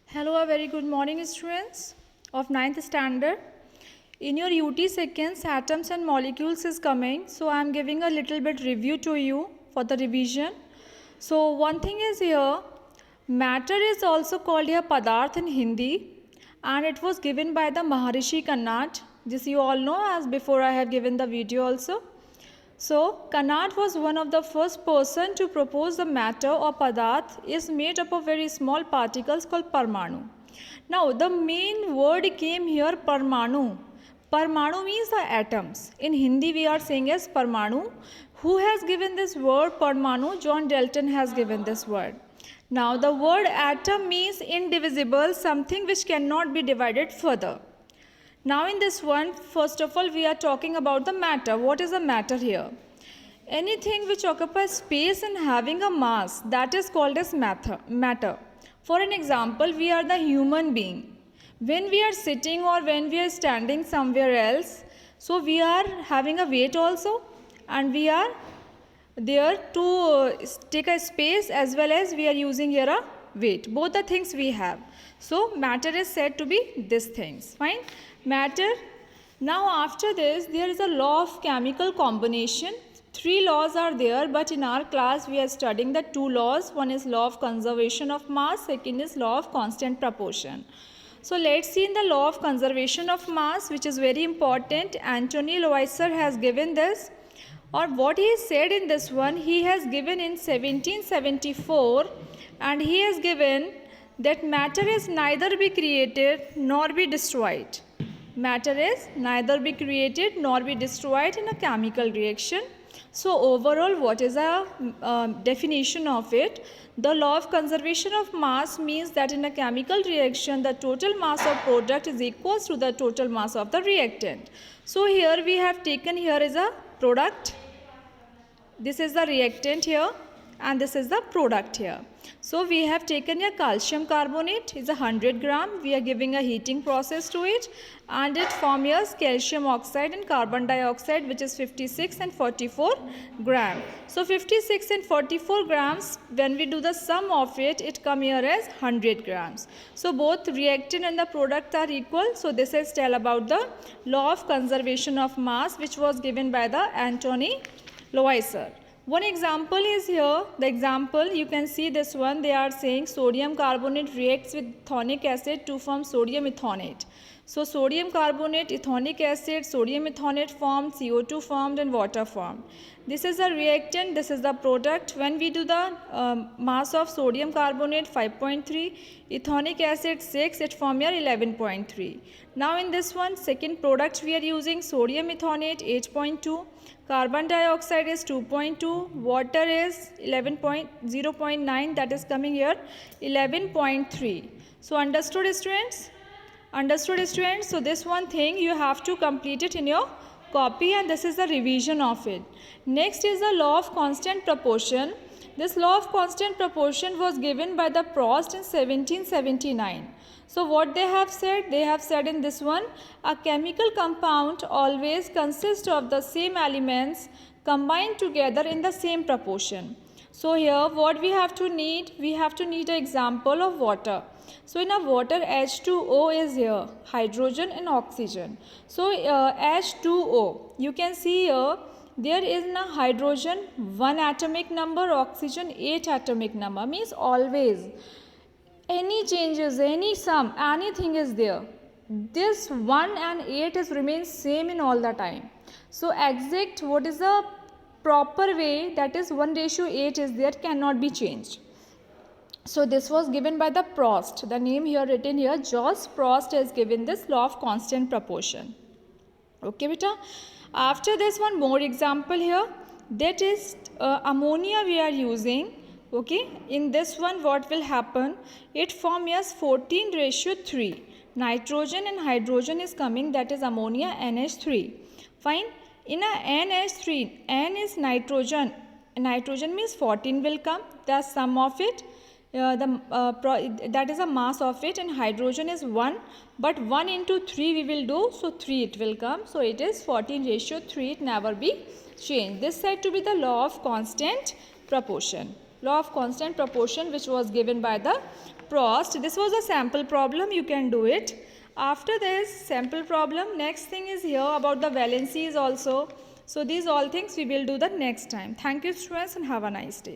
Hello, a very good morning, students of ninth standard. In your UT seconds, atoms and molecules is coming. So, I am giving a little bit review to you for the revision. So, one thing is here, matter is also called here Padarth in Hindi, and it was given by the Maharishi Kannad. This you all know, as before I have given the video also. So, Kannad was one of the first person to propose the matter or padarth is made up of very small particles called Parmanu. Now, the main word came here Parmanu. Parmanu means the atoms. In Hindi, we are saying as Parmanu. Who has given this word Parmanu? John Dalton has given this word. Now, the word atom means indivisible, something which cannot be divided further. Now in this one, first of all, we are talking about the matter. What is the matter here? Anything which occupies space and having a mass, that is called as matter. For an example, we are the human being. When we are sitting or when we are standing somewhere else, so we are having a weight also, and we are there to take a space as well as we are using here a weight. Both the things we have. So matter is said to be these things. Fine. Matter. Now after this, there is a law of chemical combination. 3 laws are there, but in our class we are studying the 2 laws. One is law of conservation of mass, second is law of constant proportion. So let's see in the law of conservation of mass, which is very important. Anthony Lavoisier has given this, or what he said in this one, he has given in 1774, and he has given that matter is neither be created nor be destroyed. Matter is neither be created nor be destroyed in a chemical reaction. So overall, what is a definition of it? The law of conservation of mass means that in a chemical reaction, the total mass of product is equals to the total mass of the reactant. So here we have taken here is a product. This is the reactant here, and this is the product here. So we have taken a calcium carbonate, is 100 gram. We are giving a heating process to it, and it forms calcium oxide and carbon dioxide, which is 56 and 44 gram. So 56 and 44 grams, when we do the sum of it, it come here as 100 grams. So both reactant and the product are equal. So this is tell about the law of conservation of mass, which was given by the Anthony Lavoisier. One example is here, the example you can see this one, they are saying sodium carbonate reacts with ethonic acid to form sodium ethonate. So sodium carbonate, ethonic acid, sodium ethonate formed, CO2 formed and water formed. This is a reactant, this is the product. When we do the mass of sodium carbonate 5.3, ethonic acid 6, it forms here 11.3. Now in this one, second product we are using sodium ethonate 8.2. Carbon dioxide is 2.2, water is 0.9, that is coming here 11.3. So understood, students? Understood, students? So this one thing you have to complete it in your copy, and this is the revision of it. Next is the law of constant proportion. This law of constant proportion was given by the Proust in 1779. So what they have said in this one, a chemical compound always consists of the same elements combined together in the same proportion. So here what we have to need an example of water. So in a water, H2O is here, hydrogen and oxygen. So H2O, you can see here, there is a hydrogen 1 atomic number, oxygen 8 atomic number, means always any changes, any sum, anything is there. This 1 and 8 is remains same in all the time. So exact what is the proper way, that is 1:8 is there, cannot be changed. So this was given by the Proust. The name here written here, George Proust has given this law of constant proportion. Okay, beta. After this, one more example here, that is ammonia we are using. Okay, in this one what will happen, it forms as 14:3. Nitrogen and hydrogen is coming, that is ammonia, NH3. Fine. In a NH3, N is nitrogen, nitrogen means 14 will come, the sum of it, that is a mass of it, and hydrogen is 1, but 1 into 3 we will do, so 3 it will come, so it is 14:3, it never be changed. This said to be the law of constant proportion. Law of constant proportion, which was given by the Prost. This was a sample problem. You can do it. After this sample problem, next thing is here about the valencies also. So these all things we will do the next time. Thank you students and have a nice day.